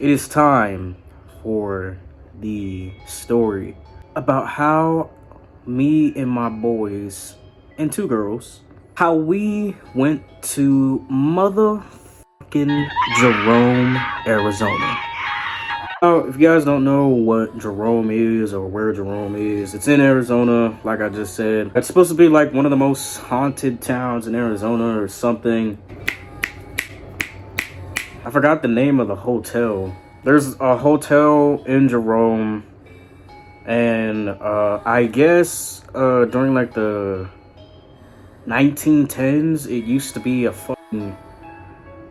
it is time for the story about how me and my boys and two girls, how we went to motherfucking Jerome, Arizona. Now, if you guys don't know what Jerome is or where Jerome is, it's in Arizona, like I just said. It's supposed to be like one of the most haunted towns in Arizona or something. I forgot the name of the hotel. There's a hotel in Jerome, and I guess during like the 1910s, it used to be a fucking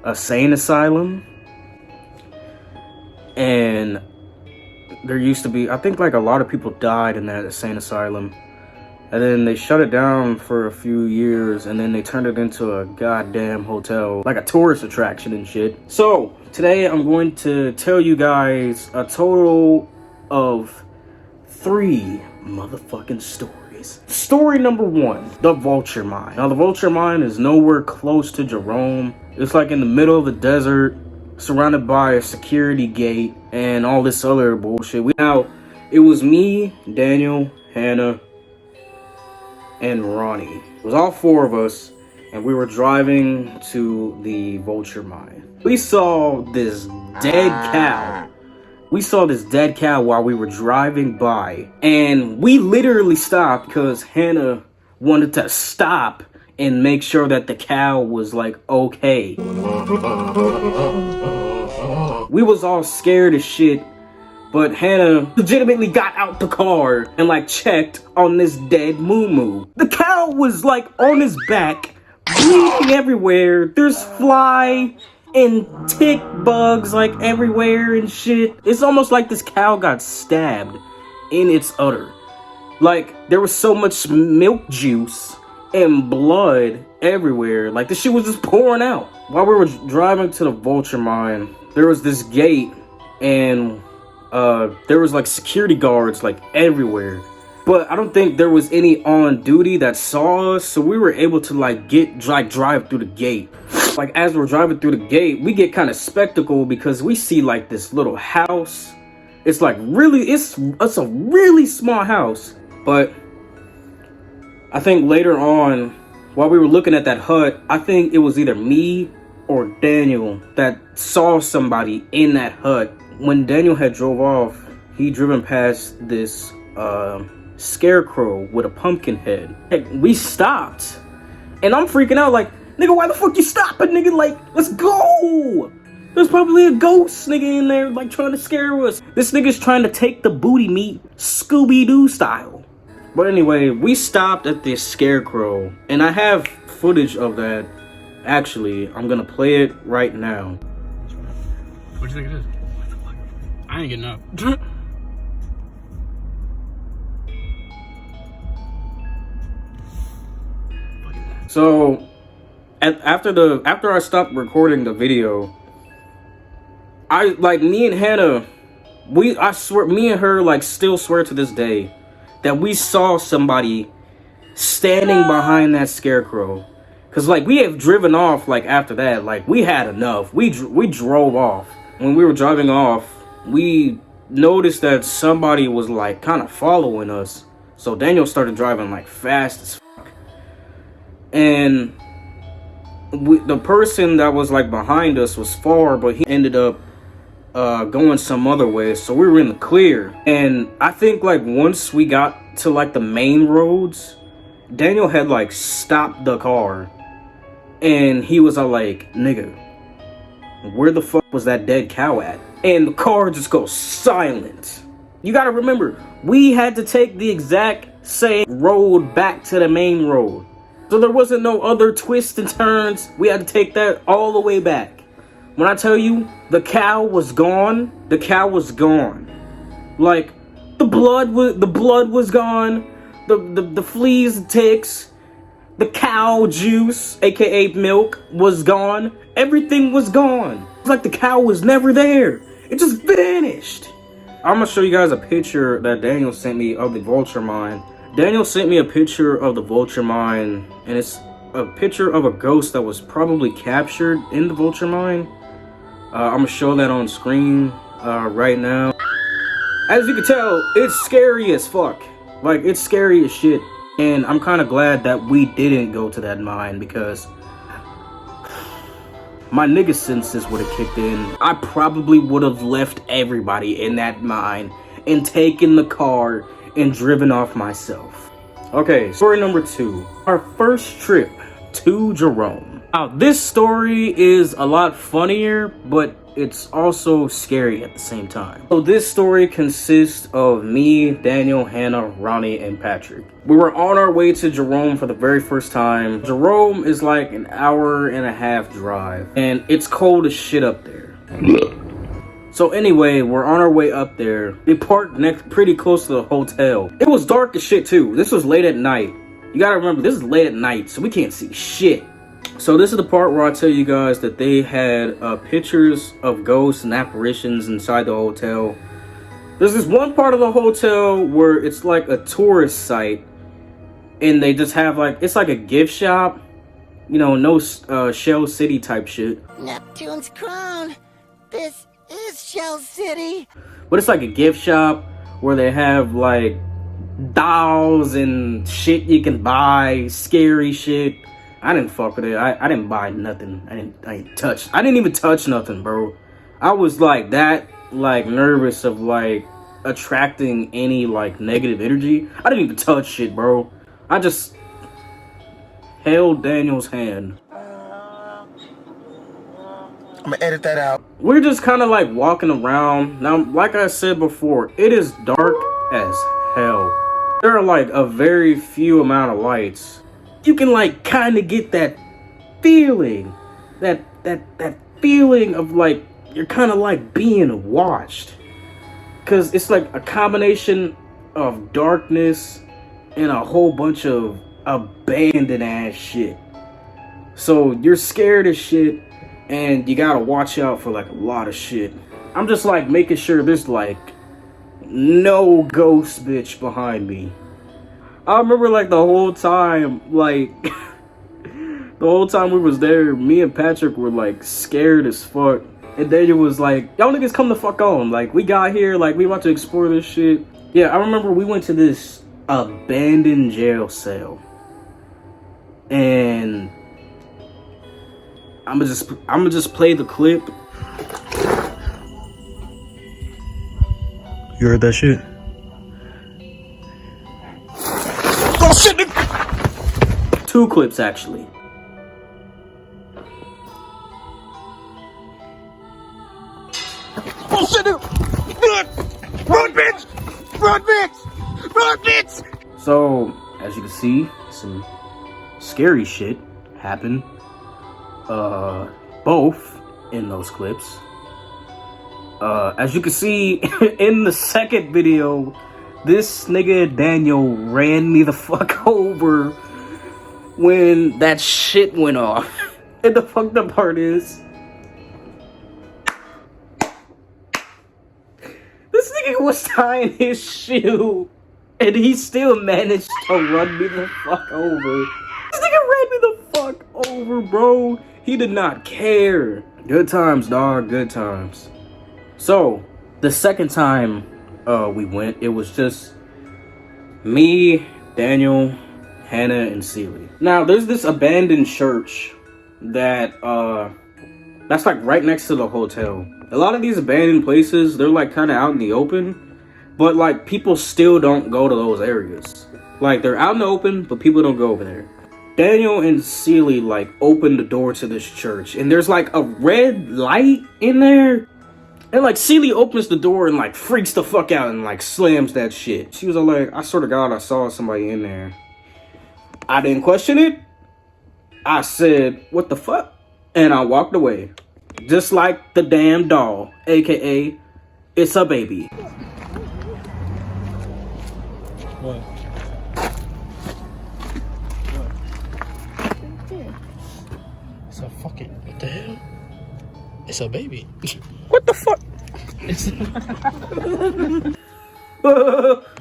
insane asylum. And there used to be, I think like a lot of people died in that insane asylum. And then they shut it down for a few years, and then they turned it into a goddamn hotel, like a tourist attraction and shit. So today I'm going to tell you guys a total of 3 motherfucking stories. Story number 1, the Vulture Mine. Now the Vulture Mine is nowhere close to Jerome. It's like in the middle of the desert, surrounded by a security gate and all this other bullshit. Now, it was me, Daniel, Hannah, and Ronnie. It was all 4 of us, and we were driving to the Vulture Mine. We saw this dead cow. We saw this dead cow while we were driving by, and we literally stopped because Hannah wanted to stop and make sure that the cow was like okay. We was all scared as shit, but Hannah legitimately got out the car and like checked on this dead moo-moo. The cow was like on his back, bleeding everywhere. There's fly and tick bugs like everywhere and shit. It's almost like this cow got stabbed in its udder. Like there was so much milk juice and blood everywhere. Like this shit was just pouring out. While we were driving to the Vulture Mine, there was this gate, and there was like security guards like everywhere. But I don't think there was any on duty that saw us, so we were able to like drive through the gate. Like as we're driving through the gate, we get kind of spectacle because we see like this little house. It's like really, it's a really small house, but I think later on, while we were looking at that hut, I think it was either me or Daniel that saw somebody in that hut. When Daniel had drove off, he driven past this scarecrow with a pumpkin head. Heck, we stopped, and I'm freaking out like, nigga, why the fuck you stopping, nigga? Like, let's go! There's probably a ghost nigga in there like trying to scare us. This nigga's trying to take the booty meat Scooby-Doo style. But anyway, we stopped at this scarecrow, and I have footage of that. Actually, I'm gonna play it right now. What do you think it is? What the fuck? I ain't getting up. So, after I stopped recording the video, me and Hannah, I swear, me and her like still swear to this day that we saw somebody standing behind that scarecrow. Cause like we have driven off like after that, like we had enough. We drove off. When we were driving off, we noticed that somebody was like kind of following us. So Daniel started driving like fast as fuck. And the person that was like behind us was far, but he ended up going some other way, so we were in the clear. And I think like once we got to like the main roads, Daniel had like stopped the car, and he was like, nigga, where the fuck was that dead cow at? And the car just goes silent. You gotta remember, we had to take the exact same road back to the main road, so there wasn't no other twists and turns. We had to take that all the way back. When I tell you, the cow was gone, the cow was gone. Like, the blood was gone, the fleas and ticks, the cow juice, aka milk, was gone. Everything was gone. It's like the cow was never there. It just vanished. I'm gonna show you guys a picture that Daniel sent me of the Vulture Mine. Daniel sent me a picture of the Vulture Mine, and it's a picture of a ghost that was probably captured in the Vulture Mine. I'm gonna show that on screen. right now. As you can tell, it's scary as fuck. Like, it's scary as shit. And I'm kind of glad that we didn't go to that mine because my nigga senses would have kicked in. I probably would have left everybody in that mine and taken the car and driven off myself. Okay, story number 2. Our first trip to Jerome. Now, this story is a lot funnier, but it's also scary at the same time. So this story consists of me, Daniel, Hannah, Ronnie, and Patrick. We were on our way to Jerome for the very first time. Jerome is like an 1.5-hour drive, and it's cold as shit up there. So anyway, we're on our way up there. We parked pretty close to the hotel. It was dark as shit too. This was late at night. You gotta remember, this is late at night, so we can't see shit. So this is the part where I tell you guys that they had pictures of ghosts and apparitions inside the hotel. There's this one part of the hotel where it's like a tourist site, and they just have like, it's like a gift shop. You know, no Shell City type shit. Neptune's crown. This is Shell City. But it's like a gift shop where they have like dolls and shit you can buy, scary shit. I didn't fuck with it. I didn't buy nothing. I didn't even touch nothing, bro. I was like that, like nervous of like attracting any like negative energy. I didn't even touch shit, bro. I just held Daniel's hand. I'm gonna edit that out. We're just kind of like walking around. Now, like I said before, it is dark as hell. There are like a very few amount of lights. You can like kind of get that feeling, that feeling of like you're kind of like being watched, because it's like a combination of darkness and a whole bunch of abandoned ass shit. So you're scared as shit, and you gotta watch out for like a lot of shit. I'm just like making sure there's like no ghost bitch behind me. I remember like the whole time, like the whole time we was there, me and Patrick were like scared as fuck. And Daniel was like, y'all niggas come the fuck on. Like, we got here, like we about to explore this shit. Yeah, I remember we went to this abandoned jail cell. And I'ma just play the clip. You heard that shit? Oh shit! 2 clips actually. Oh shit! Run, bitch! Run, bitch! Run, bitch! So, as you can see, some scary shit happened. Both in those clips. As you can see in the second video, this nigga Daniel ran me the fuck over when that shit went off. And the fucked up part is, this nigga was tying his shoe and he still managed to run me the fuck over. This nigga ran me the fuck over, bro. He did not care. Good times, dog. Good times. So, the second time we went, it was just me, Daniel, Hannah, and Celie. Now, there's this abandoned church that, that's like right next to the hotel. A lot of these abandoned places, they're like kind of out in the open, but like people still don't go to those areas. Like, they're out in the open, but people don't go over there. Daniel and Celie like opened the door to this church, and there's like a red light in there. And like Celie opens the door and like freaks the fuck out and like slams that shit. She was all like, I swear to God, I saw somebody in there. I didn't question it. I said, what the fuck? And I walked away. Just like the damn doll, aka it's a baby. What? It's a fucking, what the hell? It's a baby. What the fuck?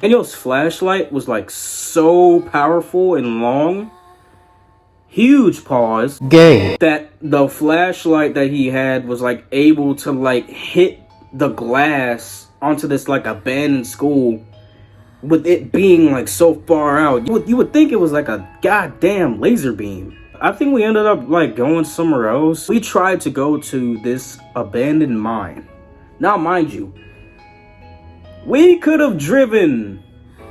Daniel's flashlight was like so powerful and long. Huge pause. Gay. That the flashlight that he had was like able to like hit the glass onto this like abandoned school with it being like so far out. You would think it was like a goddamn laser beam. I think we ended up like going somewhere else. We tried to go to this abandoned mine. Now, mind you, we could have driven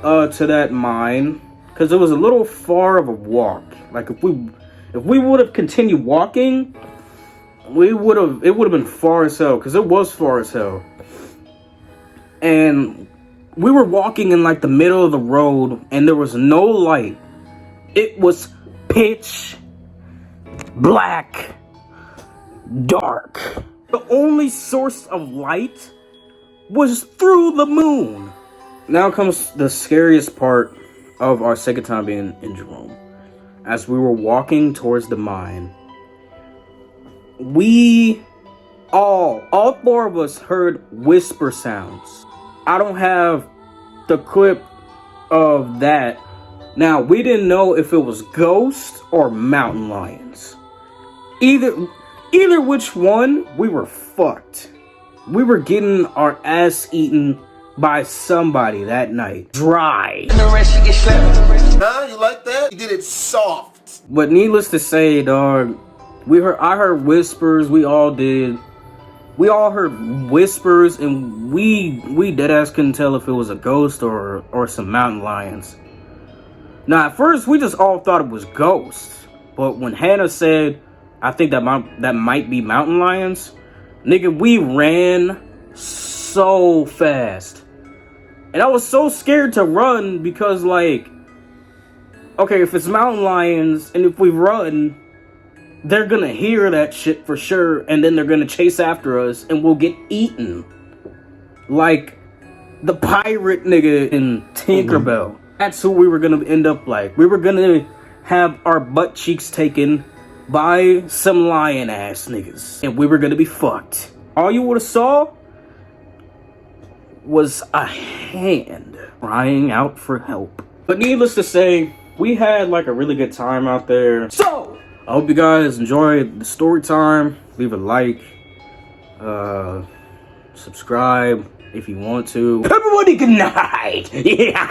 to that mine because it was a little far of a walk. Like if we would have continued walking, it would have been far as hell, because it was far as hell. And we were walking in like the middle of the road and there was no light. It was pitch black, dark. The only source of light was through the moon. Now comes the scariest part of our second time being in Jerome. As we were walking towards the mine, we all four of us heard whisper sounds. I don't have the clip of that. Now, we didn't know if it was ghosts or mountain lions. Either which one, we were fucked. We were getting our ass eaten by somebody that night. Dry. Huh? You like that? You did it soft. But needless to say, dog, I heard whispers. We all did. We all heard whispers, and we deadass couldn't tell if it was a ghost or some mountain lions. Now, at first, we just all thought it was ghosts. But when Hannah said, I think that might be mountain lions, nigga, we ran so fast. And I was so scared to run because, like, okay, if it's mountain lions and if we run, they're gonna hear that shit for sure, and then they're gonna chase after us and we'll get eaten. Like the pirate nigga in Tinkerbell. That's who we were gonna end up like. We were gonna have our butt cheeks taken by some lion ass niggas, and we were gonna be fucked. All you would have saw was a hand crying out for help. But needless to say, we had like a really good time out there. So I hope you guys enjoyed the story time. Leave a like, subscribe if you want to. Everybody, good night. Yeah.